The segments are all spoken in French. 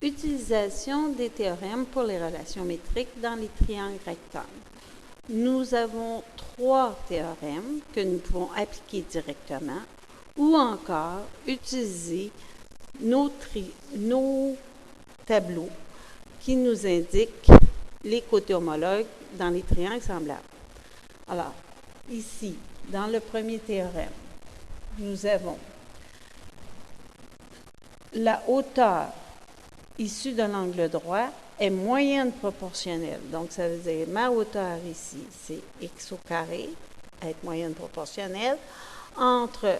Utilisation des théorèmes pour les relations métriques dans les triangles rectangles. Nous avons 3 théorèmes que nous pouvons appliquer directement ou encore utiliser nos tableaux qui nous indiquent les côtés homologues dans les triangles semblables. Alors, ici, dans le premier théorème, nous avons la hauteur issue de l'angle droit est moyenne proportionnelle. Donc, ça veut dire ma hauteur ici, c'est x au carré, être moyenne proportionnelle, entre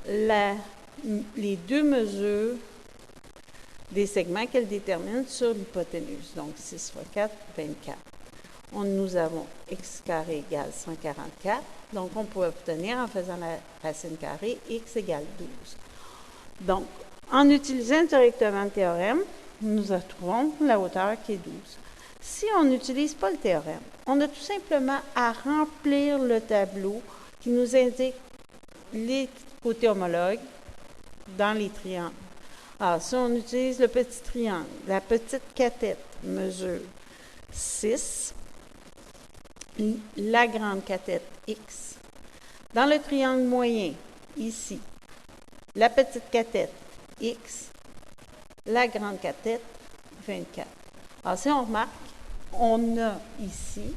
les deux mesures des segments qu'elle détermine sur l'hypoténuse. Donc, 6 fois 4, 24. Nous avons x carré égale 144. Donc, on peut obtenir en faisant la racine carrée x égale 12. Donc, en utilisant directement le théorème, nous retrouvons la hauteur qui est 12. Si on n'utilise pas le théorème, on a tout simplement à remplir le tableau qui nous indique les côtés homologues dans les triangles. Alors, si on utilise le petit triangle, la petite cathète mesure 6, la grande cathète x. Dans le triangle moyen, ici, la petite cathète x, la grande cathète 24. Alors, si on remarque, on a ici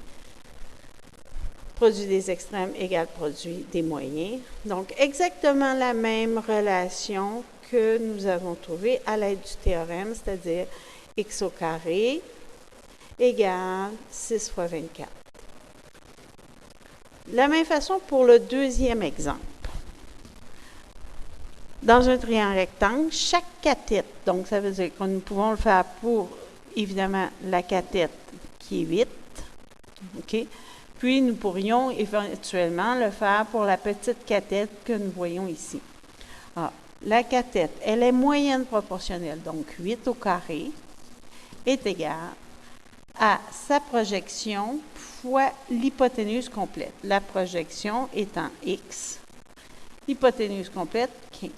produit des extrêmes égale produit des moyens. Donc, exactement la même relation que nous avons trouvée à l'aide du théorème, c'est-à-dire x au carré égale 6 fois 24. De la même façon pour le deuxième exemple. Dans un triangle rectangle, chaque cathète, donc ça veut dire que nous pouvons le faire pour, évidemment, la cathète qui est 8, OK? Puis nous pourrions éventuellement le faire pour la petite cathète que nous voyons ici. Alors, la cathète, elle est moyenne proportionnelle, donc 8 au carré est égal à sa projection fois l'hypoténuse complète. La projection étant x, l'hypoténuse complète 15.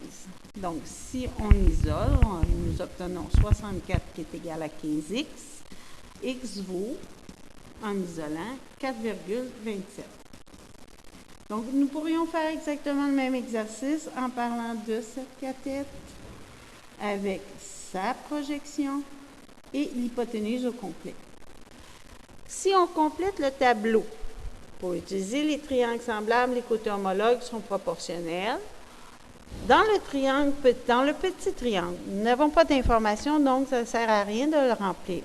Donc, si on isole, nous obtenons 64 qui est égal à 15x. X vaut, en isolant, 4,27. Donc, nous pourrions faire exactement le même exercice en parlant de cette cathète avec sa projection et l'hypoténuse au complet. Si on complète le tableau, pour utiliser les triangles semblables, les côtés homologues sont proportionnels. Dans le petit triangle, nous n'avons pas d'information, donc ça ne sert à rien de le remplir.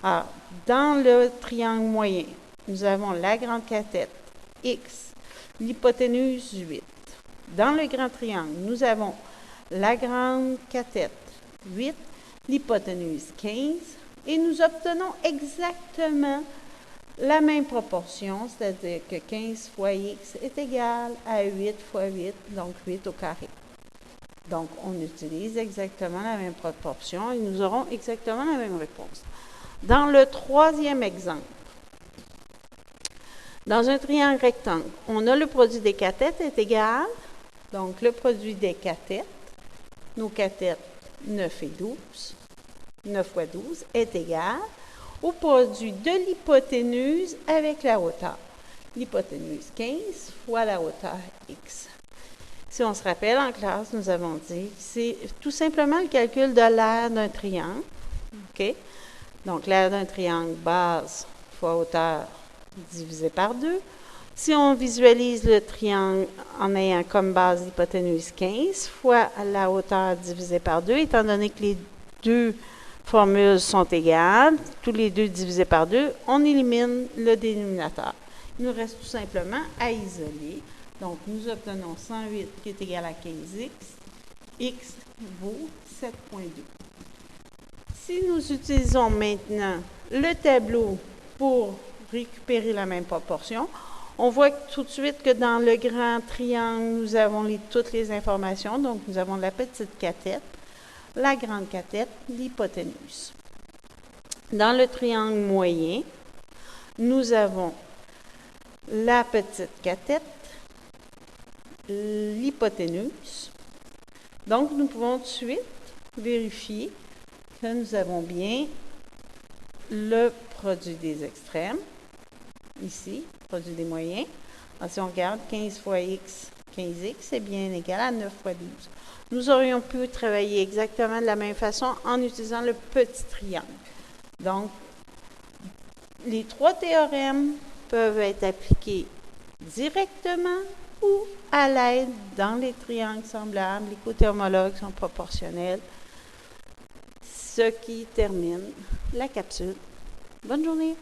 Alors, dans le triangle moyen, nous avons la grande cathète x, l'hypoténuse 8. Dans le grand triangle, nous avons la grande cathète 8, l'hypoténuse 15, et nous obtenons exactement la même proportion, c'est-à-dire que 15 fois x est égal à 8 fois 8, donc 8 au carré. Donc, on utilise exactement la même proportion et nous aurons exactement la même réponse. Dans le troisième exemple, dans un triangle rectangle, on a le produit des cathètes est égal, donc le produit des cathètes, nos cathètes 9 et 12, 9 fois 12 est égal au produit de l'hypoténuse avec la hauteur. L'hypoténuse 15 fois la hauteur x. Si on se rappelle, en classe, nous avons dit que c'est tout simplement le calcul de l'aire d'un triangle. OK? Donc, l'aire d'un triangle base fois hauteur divisé par 2. Si on visualise le triangle en ayant comme base l'hypoténuse 15 fois la hauteur divisé par 2, étant donné que les deux formules sont égales, tous les deux divisés par 2, on élimine le dénominateur. Il nous reste tout simplement à isoler. Donc, nous obtenons 108 qui est égal à 15x. X vaut 7,2. Si nous utilisons maintenant le tableau pour récupérer la même proportion, on voit tout de suite que dans le grand triangle, nous avons toutes les informations. Donc, nous avons la petite cathète, la grande cathète, l'hypoténuse. Dans le triangle moyen, nous avons la petite cathète, l'hypoténuse. Donc, nous pouvons tout de suite vérifier que nous avons bien le produit des extrêmes, ici, produit des moyens. Alors, si on regarde 15 fois x, 15x, c'est bien égal à 9 fois 12. Nous aurions pu travailler exactement de la même façon en utilisant le petit triangle. Donc, les 3 théorèmes peuvent être appliqués directement ou à l'aide dans les triangles semblables. Les côtés homologues sont proportionnels. Ce qui termine la capsule. Bonne journée!